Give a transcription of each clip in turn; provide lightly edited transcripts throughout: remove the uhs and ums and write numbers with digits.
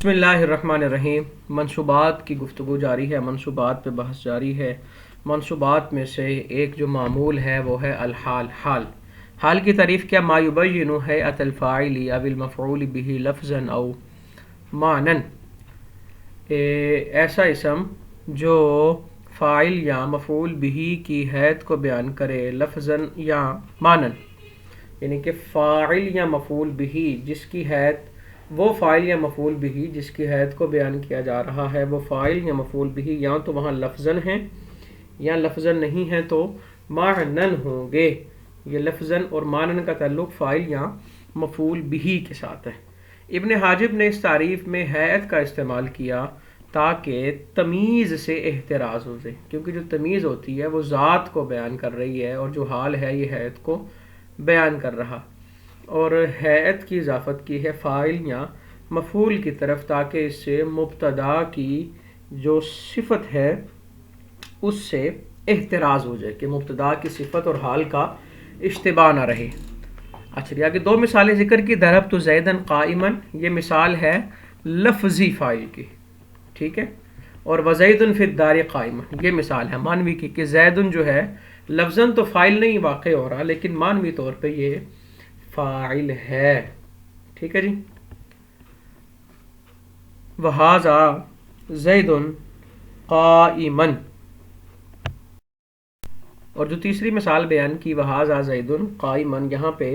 بسم اللہ الرحمن الرحیم۔ منصوبات کی گفتگو جاری ہے، منصوبات پہ بحث جاری ہے۔ منصوبات میں سے ایک جو معمول ہے وہ ہے الحال۔ حال کی تعریف کیا؟ ما یبین ہیئت الفاعل او المفعول به لفظا او معنی، ایسا اسم جو فاعل یا مفعول به کی حیث کو بیان کرے لفظا یا معنی، یعنی کہ فاعل یا مفعول به جس کی حیث، وہ فاعل یا مفعول به جس کی حیث کو بیان کیا جا رہا ہے، وہ فاعل یا مفعول به یا تو وہاں لفظاً ہیں یا لفظاً نہیں ہے تو معنن ہوں گے۔ یہ لفظاً اور معنن کا تعلق فاعل یا مفعول به کے ساتھ ہے۔ ابن حاجب نے اس تعریف میں حیث کا استعمال کیا تاکہ تمیز سے احتراز ہو جائے، کیونکہ جو تمیز ہوتی ہے وہ ذات کو بیان کر رہی ہے اور جو حال ہے یہ حیث کو بیان کر رہا، اور حیث کی اضافت کی ہے فاعل یا مفعول کی طرف تاکہ اس سے مبتدا کی جو صفت ہے اس سے احتراز ہو جائے، کہ مبتدا کی صفت اور حال کا اشتباہ نہ رہے۔ اچھا، آگے دو مثالیں ذکر کی۔ ضربت زیدن قائما، یہ مثال ہے لفظی فاعل کی، ٹھیک ہے، اور وزید فی الدار قائما، یہ مثال ہے معنوی کی، کہ زیدن جو ہے لفظاً تو فاعل نہیں واقع ہو رہا لیکن معنوی طور پہ یہ فاعل ہے، ٹھیک ہے جی۔ وَهَذَا زَيْدٌ قَائِمًا، اور جو تیسری مثال بیان کی وَهَذَا زَيْدٌ قَائِمًا، یہاں پہ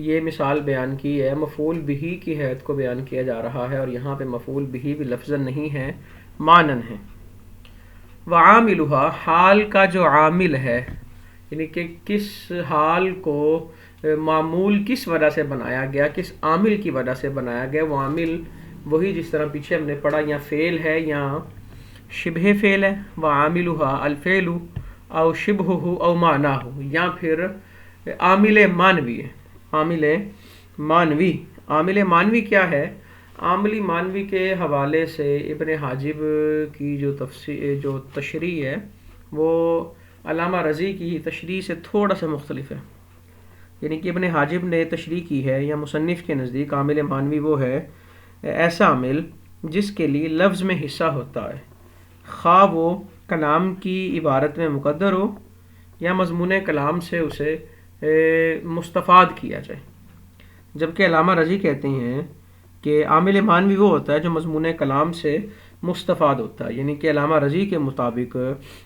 یہ مثال بیان کی ہے مفعول به کی حیث کو بیان کیا جا رہا ہے، اور یہاں پہ مفعول به بھی لفظاً نہیں ہے، معنن ہے۔ وَعَامِلُهَا، حال کا جو عامل ہے، یعنی کہ کس حال کو معمول کس وجہ سے بنایا گیا، کس عامل کی وجہ سے بنایا گیا، وہ عامل وہی جس طرح پیچھے ہم نے پڑھا، یا فعل ہے یا شبہ فعل ہے، وعاملها الفعل او شبہہ او معناہ، یا پھر عامل مانوی ہے، عامل مانوی۔ عامل مانوی کیا ہے؟ عامل مانوی کے حوالے سے ابن حاجب کی جو تشریح ہے وہ علامہ رضی کی تشریح سے تھوڑا سا مختلف ہے، یعنی کہ ابن حاجب نے تشریح کی ہے یا مصنف کے نزدیک عامل مانوی وہ ہے ایسا عامل جس کے لیے لفظ میں حصہ ہوتا ہے، خواہ وہ کلام کی عبارت میں مقدر ہو یا مضمون کلام سے اسے مستفاد کیا جائے، جبکہ علامہ رضی کہتے ہیں کہ عامل مانوی وہ ہوتا ہے جو مضمون کلام سے مستفاد ہوتا ہے، یعنی کہ علامہ رضی کے مطابق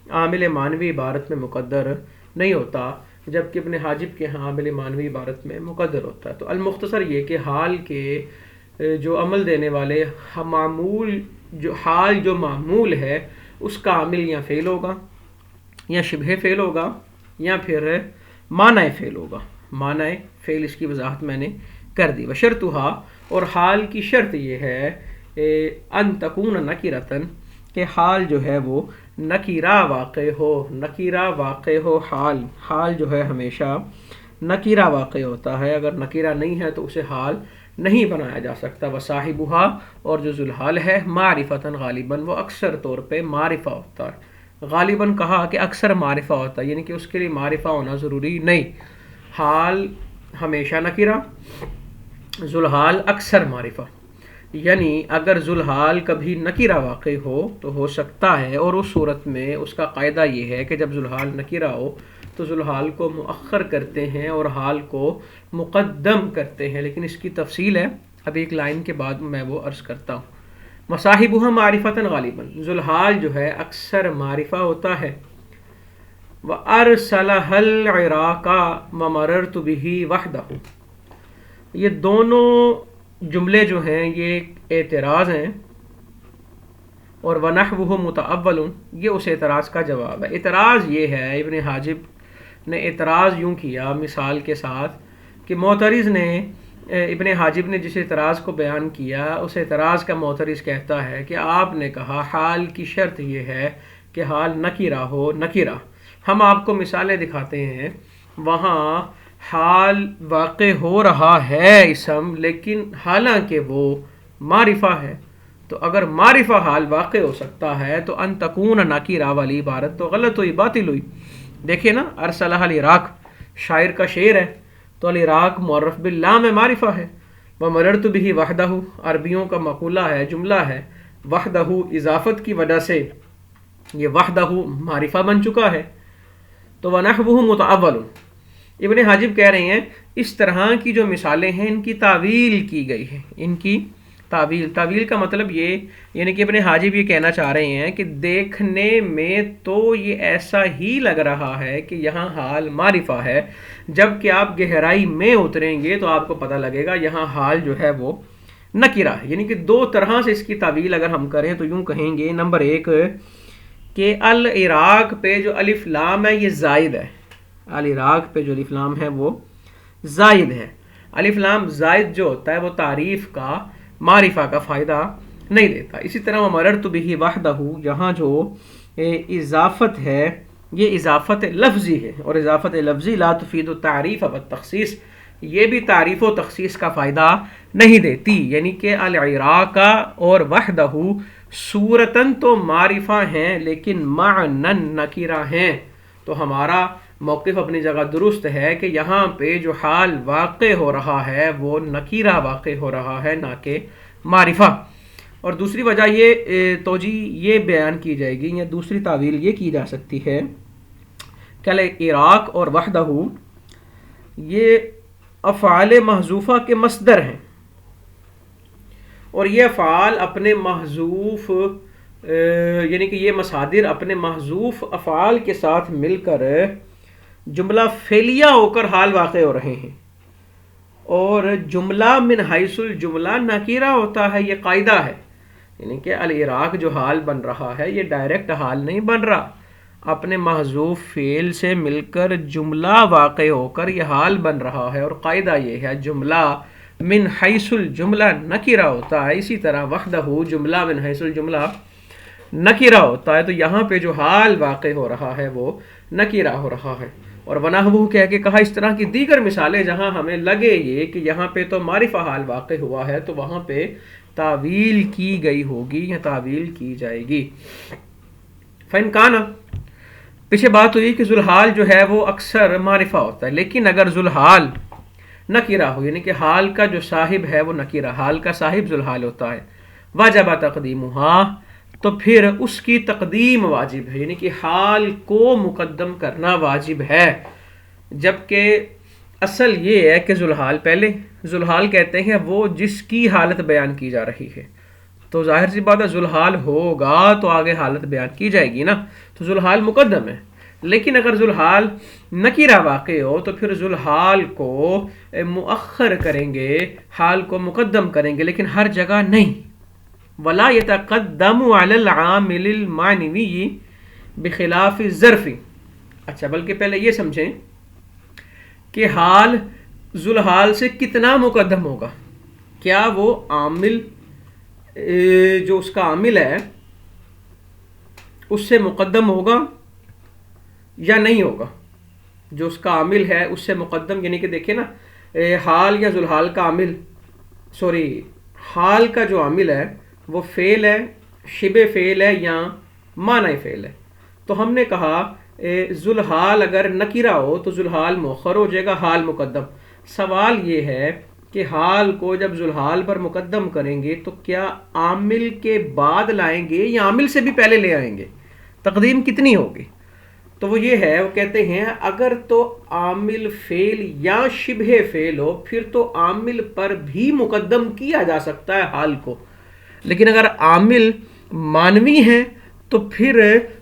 عامل مانوی عبارت میں مقدر نہیں ہوتا، جبکہ ابن حاجب کے ہاں عامل مانوی عبارت میں مقدر ہوتا ہے۔ تو المختصر یہ کہ حال کے جو عمل دینے والے معمول، جو حال جو معمول ہے اس کا عامل یا فعل ہوگا یا شبہ فعل ہوگا یا پھر معنی فعل ہوگا۔ معنی فعل اس کی وضاحت میں نے کر دی۔ وشرطها، اور حال کی شرط یہ ہے ان تکون نکرتن، کہ حال جو ہے وہ نکیرہ واقع ہو، نکیرہ واقع ہو، حال جو ہے ہمیشہ نکیرہ واقع ہوتا ہے، اگر نکیرہ نہیں ہے تو اسے حال نہیں بنایا جا سکتا۔ وصاحبها، اور جو ذوالحال ہے معرفتاً غالباً، وہ اکثر طور پہ معرفہ ہوتا ہے۔ غالباً کہا کہ اکثر معرفہ ہوتا ہے، یعنی کہ اس کے لیے معرفہ ہونا ضروری نہیں، حال ہمیشہ نکیرہ، ذوالحال اکثر معرفہ، یعنی اگر ذوالحال کبھی نکیرہ واقع ہو تو ہو سکتا ہے، اور اس صورت میں اس کا قاعدہ یہ ہے کہ جب ذوالحال نکیرہ ہو تو ذوالحال کو مؤخر کرتے ہیں اور حال کو مقدم کرتے ہیں، لیکن اس کی تفصیل ہے ابھی ایک لائن کے بعد میں وہ عرض کرتا ہوں۔ مصاحبها معرفتاً غالباً، ذوالحال جو ہے اکثر معرفہ ہوتا ہے۔ وَأَرْسَلَهَا الْعِرَاقَ وَمَرَرْتُ بِهِ وَحْدَهُ، یہ دونوں جملے جو ہیں یہ اعتراض ہیں، اور وَنَحْوُهُ مُتَأَوَّلٌ، یہ اس اعتراض کا جواب ہے۔ اعتراض یہ ہے، ابن حاجب نے اعتراض یوں کیا مثال کے ساتھ کہ معترض نے، ابن حاجب نے جس اعتراض کو بیان کیا اس اعتراض کا معترض کہتا ہے کہ آپ نے کہا حال کی شرط یہ ہے کہ حال نکیرہ ہو، نکیرہ، ہم آپ کو مثالیں دکھاتے ہیں وہاں حال واقع ہو رہا ہے اسم، لیکن حالانکہ وہ معرفہ ہے، تو اگر معرفہ حال واقع ہو سکتا ہے تو ان تکون نکیرہ والی عبارت تو غلط ہوئی، باطل ہوئی۔ دیکھیں نا، ارسلہ العراق شاعر کا شعر ہے، تو العراق معرف باللام معرفہ ہے، وَمَرَرْتُ بِهِ وَحْدَهُ عربیوں کا مقولہ ہے، جملہ ہے، وحدہ اضافت کی وجہ سے یہ وحدہ معرفہ بن چکا ہے. تو وَنَحْوُهُ مُتَأَوَّلٌ ابن حاجب کہہ رہے ہیں اس طرح کی جو مثالیں ہیں ان کی تعویل کی گئی ہے. ان کی تعویل کا مطلب یہ، یعنی کہ ابن حاجب یہ کہنا چاہ رہے ہیں کہ دیکھنے میں تو یہ ایسا ہی لگ رہا ہے کہ یہاں حال معرفہ ہے، جب کہ آپ گہرائی میں اتریں گے تو آپ کو پتہ لگے گا یہاں حال جو ہے وہ نکرہ ہے. یعنی کہ دو طرح سے اس کی تعویل اگر ہم کریں تو یوں کہیں گے، نمبر ایک کہ العراق پہ جو الف لام ہے یہ زائد ہے. العراق پہ جو الف لام ہے وہ زائد ہے. الف لام زائد جو ہوتا ہے وہ تعریف کا، معرفہ کا فائدہ نہیں دیتا. اسی طرح وَمَرَرْتُ بِهِ وَحْدَهُ یہاں جو اضافت ہے یہ اضافت لفظی ہے، اور اضافت لفظی لا تفید التعریف والتخصیص، یہ بھی تعریف و تخصیص کا فائدہ نہیں دیتی. یعنی کہ العراق اور وحدہ صورتاً تو معرفہ ہیں لیکن معناً نکرہ ہیں. تو ہمارا موقف اپنی جگہ درست ہے کہ یہاں پہ جو حال واقع ہو رہا ہے وہ نکیرہ واقع ہو رہا ہے، نہ کہ معرفہ. اور دوسری وجہ یہ توجیہ یہ بیان کی جائے گی، یا دوسری تعویل یہ کی جا سکتی ہے کہ العراق اور وحدہ یہ افعال محذوفہ کے مصدر ہیں، اور یہ افعال اپنے محذوف یعنی کہ یہ مصادر اپنے محذوف افعال کے ساتھ مل کر جملہ فعلیہ ہو کر حال واقع ہو رہے ہیں. اور جملہ من حیث الجملہ نکیرہ ہوتا ہے، یہ قاعدہ ہے. یعنی کہ العراق جو حال بن رہا ہے یہ ڈائریکٹ حال نہیں بن رہا، اپنے محذوف فعل سے مل کر جملہ واقع ہو کر یہ حال بن رہا ہے. اور قاعدہ یہ ہے جملہ من حیث الجملہ نکیرہ ہوتا ہے. اسی طرح وحدہ جملہ من حیث الجملہ نکیرہ ہوتا ہے. تو یہاں پہ جو حال واقع ہو رہا ہے وہ نکیرہ ہو رہا ہے. اور ونحوہ کہہ کے کہا اس طرح کی دیگر مثالیں جہاں ہمیں لگے یہ کہ یہاں پہ تو معرفہ حال واقع ہوا ہے تو وہاں پہ تعویل کی گئی ہوگی یا تعویل کی جائے گی. فَإِنْ كَانَ پیچھے بات ہوئی کہ ذوالحال جو ہے وہ اکثر معرفہ ہوتا ہے، لیکن اگر ذوالحال نکیرہ ہو، یعنی کہ حال کا جو صاحب ہے وہ نکیرہ، حال کا صاحب ذوالحال ہوتا ہے، واجب تقدیمها تو پھر اس کی تقدیم واجب ہے. یعنی کہ حال کو مقدم کرنا واجب ہے. جبکہ اصل یہ ہے کہ ذوالحال پہلے، ذوالحال کہتے ہیں وہ جس کی حالت بیان کی جا رہی ہے. تو ظاہر سی بات ہے ذوالحال ہوگا تو آگے حالت بیان کی جائے گی نا، تو ذوالحال مقدم ہے. لیکن اگر ذوالحال نکیرہ واقع ہو تو پھر ذوالحال کو مؤخر کریں گے، حال کو مقدم کریں گے، لیکن ہر جگہ نہیں. ولا يتقدم على العامل المعنوی بخلاف الظرف. اچھا بلکہ پہلے یہ سمجھیں کہ حال ذوالحال سے کتنا مقدم ہوگا. کیا وہ عامل جو اس کا عامل ہے اس سے مقدم ہوگا یا نہیں ہوگا؟ جو اس کا عامل ہے اس سے مقدم، یعنی کہ دیکھیں نا حال یا ذوالحال کا عامل، حال کا جو عامل ہے وہ فعل ہے، شبہ فعل ہے یا معنی فعل ہے. تو ہم نے کہا ذوالحال اگر نکیرہ ہو تو ذوالحال مؤخر ہو جائے گا، حال مقدم. سوال یہ ہے کہ حال کو جب ذوالحال پر مقدم کریں گے تو کیا عامل کے بعد لائیں گے یا عامل سے بھی پہلے لے آئیں گے؟ تقدیم کتنی ہوگی؟ تو وہ یہ ہے، وہ کہتے ہیں اگر تو عامل فعل یا شبہ فعل ہو پھر تو عامل پر بھی مقدم کیا جا سکتا ہے حال کو. لیکن اگر عامل مانوی ہیں تو پھر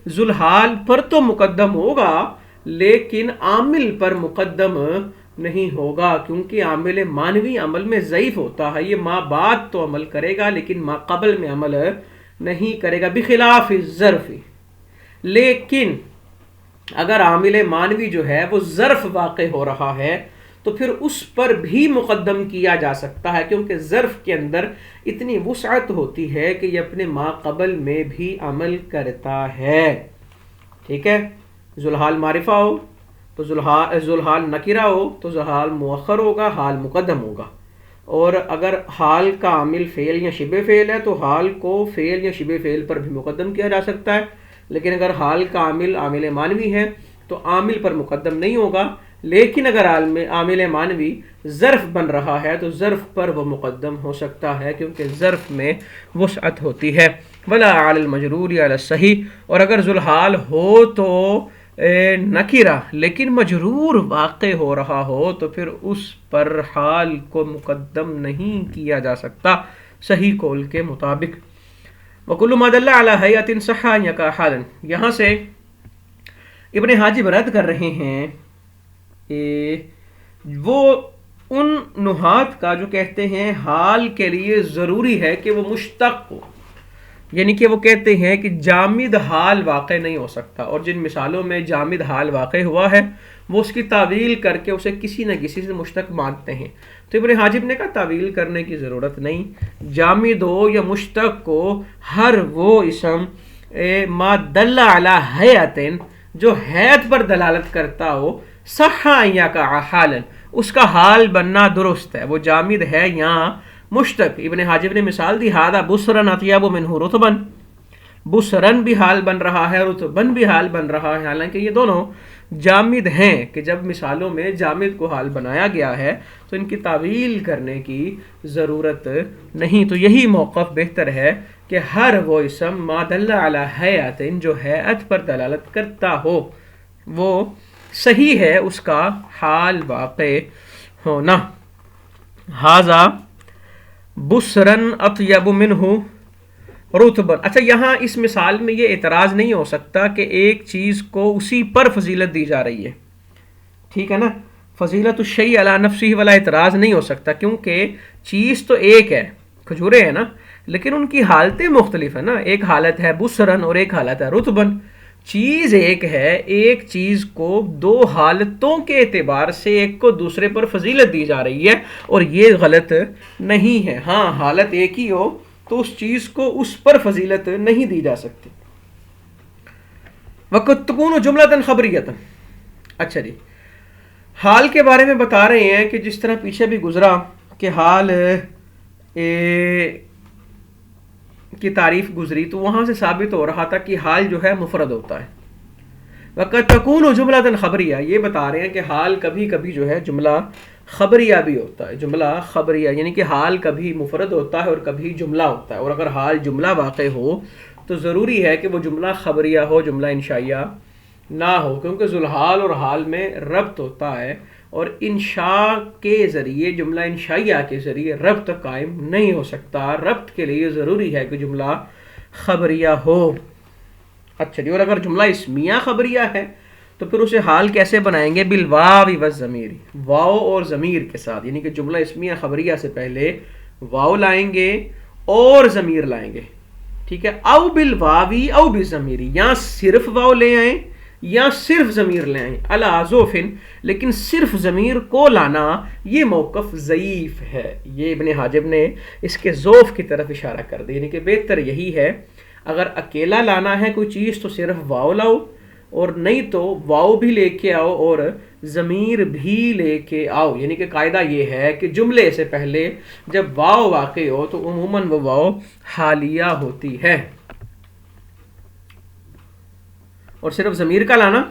ذوالحال پر تو مقدم ہوگا لیکن عامل پر مقدم نہیں ہوگا، کیونکہ عامل مانوی عمل میں ضعیف ہوتا ہے. یہ ما بعد تو عمل کرے گا لیکن ما قبل میں عمل نہیں کرے گا، بخلاف الظرف. لیکن اگر عامل مانوی جو ہے وہ ظرف واقع ہو رہا ہے تو پھر اس پر بھی مقدم کیا جا سکتا ہے، کیونکہ ظرف کے اندر اتنی وسعت ہوتی ہے کہ یہ اپنے ما قبل میں بھی عمل کرتا ہے. ٹھیک ہے، ذوالحال معرفہ ہو تو ذوالحال نکرہ ہو تو ذوالحال مؤخر ہوگا، حال مقدم ہوگا. اور اگر حال کا عامل فعل یا شبہ فعل ہے تو حال کو فعل یا شبہ فعل پر بھی مقدم کیا جا سکتا ہے. لیکن اگر حال کا عامل مانوی ہے تو عامل پر مقدم نہیں ہوگا لیکن اگر عامل معنوی ظرف بن رہا ہے تو ظرف پر وہ مقدم ہو سکتا ہے کیونکہ ظرف میں وسعت ہوتی ہے. ولا علی المجرور علی الصحیح، اور اگر ذوالحال ہو تو نکرہ لیکن مجرور واقع ہو رہا ہو تو پھر اس پر حال کو مقدم نہیں کیا جا سکتا صحیح قول کے مطابق. وَكُلُّ مَا دَلَّ عَلَى هَيْئَةٍ صَحَّ أَن يَقَعَ حَالًا. یہاں سے ابن حاجب رد کر رہے ہیں وہ ان نحات کا جو کہتے ہیں حال کے لیے ضروری ہے کہ وہ مشتق ہو، یعنی کہ وہ کہتے ہیں کہ جامد حال واقع نہیں ہو سکتا، اور جن مثالوں میں جامد حال واقع ہوا ہے وہ اس کی تعویل کر کے اسے کسی نہ کسی سے مشتق مانتے ہیں. تو ابن حاجب نے کہا تعویل کرنے کی ضرورت نہیں، جامد ہو یا مشتق کو ہر وہ اسم ما دل علی حیات جو حیات پر دلالت کرتا ہو صح ان یقع حالا اس کا حال بننا درست ہے، وہ جامد ہے یا مشتق. ابن حاجب نے مثال دی ہادہ بسرن اطیب منہ رطبن، بسرن بھی حال بن رہا ہے، رطبن بھی حال بن رہا ہے، حالانکہ یہ دونوں جامد ہیں کہ جب مثالوں میں جامد کو حال بنایا گیا ہے تو ان کی تعویل کرنے کی ضرورت نہیں. تو یہی موقف بہتر ہے کہ ہر وہ اسم ما دل علی حیات جو حیات پر دلالت کرتا ہو وہ صحیح ہے اس کا حال واقع ہونا. ھذا بسرن اطیب منہ رتبن. اچھا یہاں اس مثال میں یہ اعتراض نہیں ہو سکتا کہ ایک چیز کو اسی پر فضیلت دی جا رہی ہے، ٹھیک ہے نا، فضیلت الشیء علی نفسہ والا اعتراض نہیں ہو سکتا کیونکہ چیز تو ایک ہے، کھجورے ہیں نا، لیکن ان کی حالتیں مختلف ہیں نا، ایک حالت ہے بسرن اور ایک حالت ہے رتبن. چیز ایک ہے، ایک چیز کو دو حالتوں کے اعتبار سے ایک کو دوسرے پر فضیلت دی جا رہی ہے اور یہ غلط نہیں ہے. ہاں حالت ایک ہی ہو تو اس چیز کو اس پر فضیلت نہیں دی جا سکتی. وقت تکون جملۃ خبریۃ. اچھا جی، حال کے بارے میں بتا رہے ہیں کہ جس طرح پیچھے بھی گزرا کہ حال کی تعریف گزری تو وہاں سے ثابت ہو رہا تھا کہ حال جو ہے مفرد ہوتا ہے. وقت تکون جملۃ خبریہ، یہ بتا رہے ہیں کہ حال کبھی کبھی جو ہے جملہ خبریہ بھی ہوتا ہے. جملہ خبریہ یعنی کہ حال کبھی مفرد ہوتا ہے اور کبھی جملہ ہوتا ہے، اور اگر حال جملہ واقع ہو تو ضروری ہے کہ وہ جملہ خبریہ ہو، جملہ انشائیہ نہ ہو، کیونکہ ذوالحال اور حال میں ربط ہوتا ہے اور انشاء کے ذریعے، جملہ انشائیہ کے ذریعے ربط قائم نہیں ہو سکتا. ربط کے لیے ضروری ہے کہ جملہ خبریہ ہو. اچھا جی، اور اگر جملہ اسمیہ خبریہ ہے تو پھر اسے حال کیسے بنائیں گے؟ بالواو والضمیر، واو اور ضمیر کے ساتھ، یعنی کہ جملہ اسمیہ خبریہ سے پہلے واو لائیں گے اور ضمیر لائیں گے، ٹھیک ہے. او بالواوی او بالضمیر، یا صرف واو لے آئیں یا صرف ضمیر لے آئیں. العذوفن، لیکن صرف ضمیر کو لانا یہ موقف ضعیف ہے. یہ ابن حاجب نے اس کے ضعف کی طرف اشارہ کر دیا، یعنی کہ بہتر یہی ہے اگر اکیلا لانا ہے کوئی چیز تو صرف واو لاؤ، اور نہیں تو واو بھی لے کے آؤ اور ضمیر بھی لے کے آؤ. یعنی کہ قاعدہ یہ ہے کہ جملے سے پہلے جب واو واقع ہو تو عموماً وہ واو حالیہ ہوتی ہے، اور صرف ضمیر کا لانا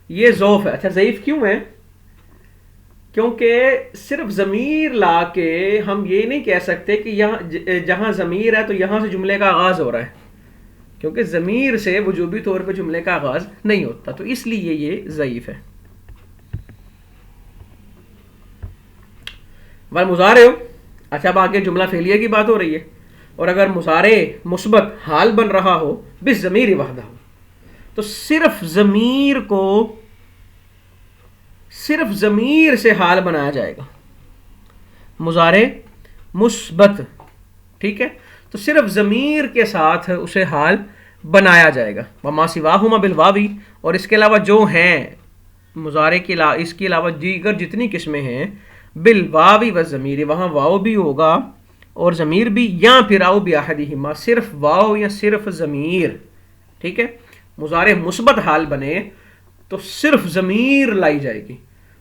یہ ضعف ہے. اچھا ضعیف کیوں ہے؟ کیونکہ صرف ضمیر لا کے ہم یہ نہیں کہہ سکتے کہ یہاں جہاں ضمیر ہے تو یہاں سے جملے کا آغاز ہو رہا ہے، کیونکہ ضمیر سے وجوبی طور پہ جملے کا آغاز نہیں ہوتا، تو اس لیے یہ ضعیف ہے. والمضارع، اچھا اب آگے جملہ فعلیہ کی بات ہو رہی ہے، اور اگر مضارع مثبت حال بن رہا ہو بالضمیر وحدہ، تو صرف ضمیر کو صرف ضمیر سے حال بنایا جائے گا. مضارع مثبت، ٹھیک ہے، تو صرف ضمیر کے ساتھ اسے حال بنایا جائے گا. وما سواہما بالواوی، اور اس کے علاوہ جو ہیں مضارع کے علاوہ، اس کے علاوہ دیگر جتنی قسمیں ہیں، بالواوی والضمیر، وہاں واو بھی ہوگا اور ضمیر بھی، یا پھر او باحدہما، صرف واو یا صرف ضمیر، ٹھیک ہے. مضارع مثبت حال بنے تو صرف ضمیر لائی جائے گی،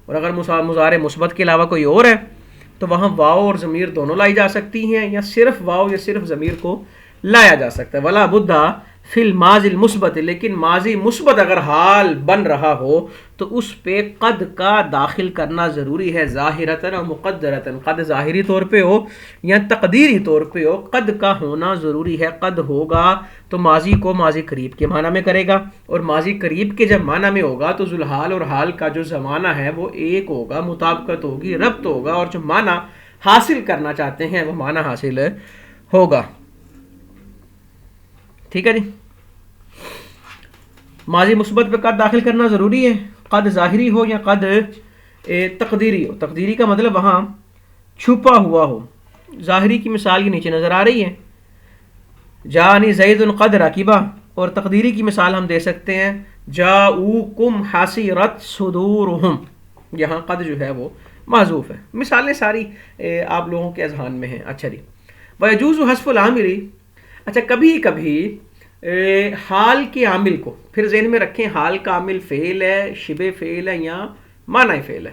اور اگر مضارع مثبت کے علاوہ کوئی اور ہے تو وہاں واو اور ضمیر دونوں لائی جا سکتی ہیں، یا صرف واو یا صرف ضمیر کو لایا جا سکتا ہے. ولا بدھا فی الماضی المثبت، لیکن ماضی مثبت اگر حال بن رہا ہو تو اس پہ قد کا داخل کرنا ضروری ہے، ظاہرتاً اور مقدرتاً، قد ظاہری طور پہ ہو یا تقدیری طور پہ ہو، قد کا ہونا ضروری ہے۔ قد ہوگا تو ماضی کو ماضی قریب کے معنی میں کرے گا، اور ماضی قریب کے جب معنی میں ہوگا تو ذوالحال اور حال کا جو زمانہ ہے وہ ایک ہوگا، مطابقت ہوگی، ربط ہوگا، اور جو معنی حاصل کرنا چاہتے ہیں وہ معنی حاصل ہوگا۔ ٹھیک ہے جی، ماضی مثبت پہ قد داخل کرنا ضروری ہے، قد ظاہری ہو یا قد تقدیری ہو۔ تقدیری کا مطلب وہاں چھپا ہوا ہو۔ ظاہری کی مثال یہ نیچے نظر آ رہی ہے، جانی زید قد رکبا، اور تقدیری کی مثال ہم دے سکتے ہیں جاؤکم حسیرت صدورہم، یہاں قد جو ہے وہ محذوف ہے۔ مثالیں ساری آپ لوگوں کے اذہان میں ہیں۔ اچھا جی، وَيَجُوزُ حَذْفُ الْعَامِلِ، اچھا کبھی کبھی حال کے عامل کو، پھر ذہن میں رکھیں حال کا عامل فعل ہے، شبہ فعل ہے یا معنی فعل ہے،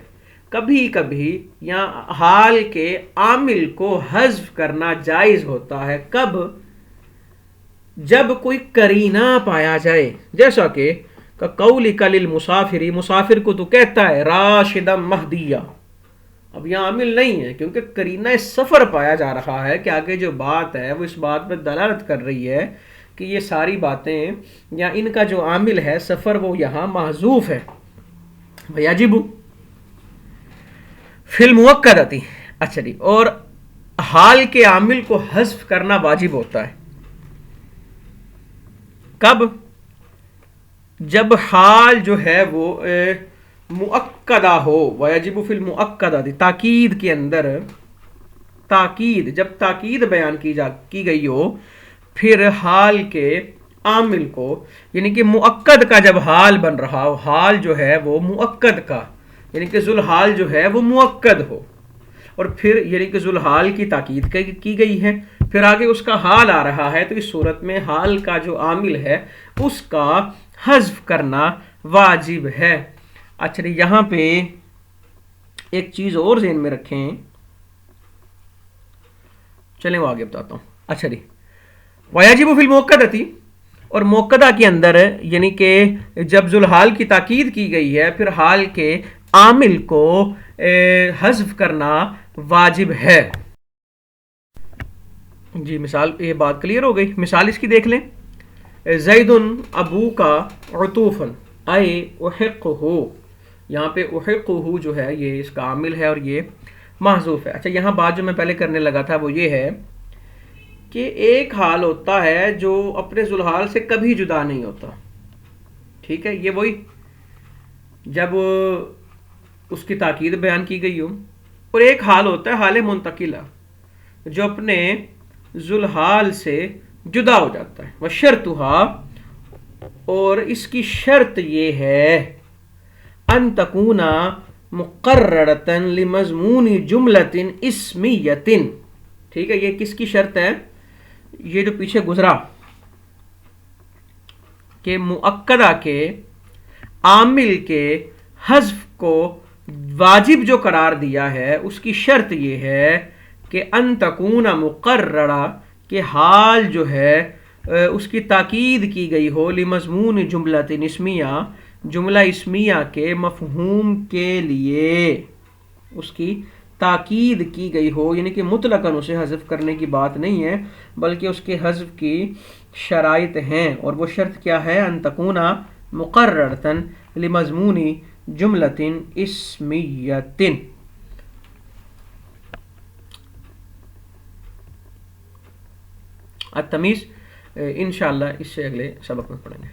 کبھی کبھی یا حال کے عامل کو حذف کرنا جائز ہوتا ہے۔ کب؟ جب کوئی قرینہ پایا جائے، جیسا کہ قولک للمسافر، مسافر کو تو کہتا ہے راشدا مہدیہ، اب یہاں عامل نہیں ہے کیونکہ قرینہ سفر پایا جا رہا ہے کہ آگے جو بات ہے وہ اس بات پر دلالت کر رہی ہے کہ یہ ساری باتیں یا ان کا جو عامل ہے سفر وہ یہاں محذوف ہے۔ ویجب فی المؤکدۃ، اچھا جی، اور حال کے عامل کو حذف کرنا واجب ہوتا ہے۔ کب؟ جب حال جو ہے وہ مؤکدہ ہو، ویجب فی المؤکدۃ، تاکید کے اندر، تاکید جب تاکید بیان کی گئی ہو، پھر حال کے عامل کو، یعنی کہ مؤکد کا جب حال بن رہا ہو، حال جو ہے وہ مؤکد کا، یعنی کہ ذوالحال جو ہے وہ مؤکد ہو، اور پھر یعنی کہ ذوالحال کی تاکید کی گئی ہے، پھر آگے اس کا حال آ رہا ہے، تو اس صورت میں حال کا جو عامل ہے اس کا حذف کرنا واجب ہے۔ اچھا یہاں پہ ایک چیز اور ذہن میں رکھیں، چلیں وہ آگے بتاتا ہوں۔ اچھا جی، وَيَجِبُ فِي الْمُؤَکَّدَةِ، اور موقدہ کے اندر یعنی کہ جب ذوالحال کی تاکید کی گئی ہے پھر حال کے عامل کو حذف کرنا واجب ہے۔ جی مثال، یہ بات کلیئر ہو گئی، مثال اس کی دیکھ لیں، زید ابو کا عطوفن اے احقہ، یہاں پہ احقہ جو ہے یہ اس کا عامل ہے اور یہ محذوف ہے۔ اچھا یہاں بات جو میں پہلے کرنے لگا تھا وہ یہ ہے کہ ایک حال ہوتا ہے جو اپنے ذوالحال سے کبھی جدا نہیں ہوتا، ٹھیک ہے، یہ وہی جب اس کی تاکید بیان کی گئی ہو، اور ایک حال ہوتا ہے حال منتقلہ جو اپنے ذوالحال سے جدا ہو جاتا ہے۔ وشرطها، اور اس کی شرط یہ ہے ان تکون مقررۃ لمضمون جملۃ اسمیۃ، ٹھیک ہے، یہ کس کی شرط ہے؟ یہ جو پیچھے گزرا کہ مؤکدہ کے عامل کے حذف کو واجب جو قرار دیا ہے اس کی شرط یہ ہے کہ ان تکون مقررہ، کہ حال جو ہے اس کی تاکید کی گئی ہو لمضمون جملۃ اسمیہ، جملہ اسمیہ کے مفہوم کے لیے اس کی تاکید کی گئی ہو، یعنی کہ مطلقاً اسے حذف کرنے کی بات نہیں ہے بلکہ اس کے حذف کی شرائط ہیں، اور وہ شرط کیا ہے؟ ان تکون مقررۃ لمضمون جملۃ اسمیۃ۔ التمیز انشاءاللہ اس سے اگلے سبق میں پڑھیں گے۔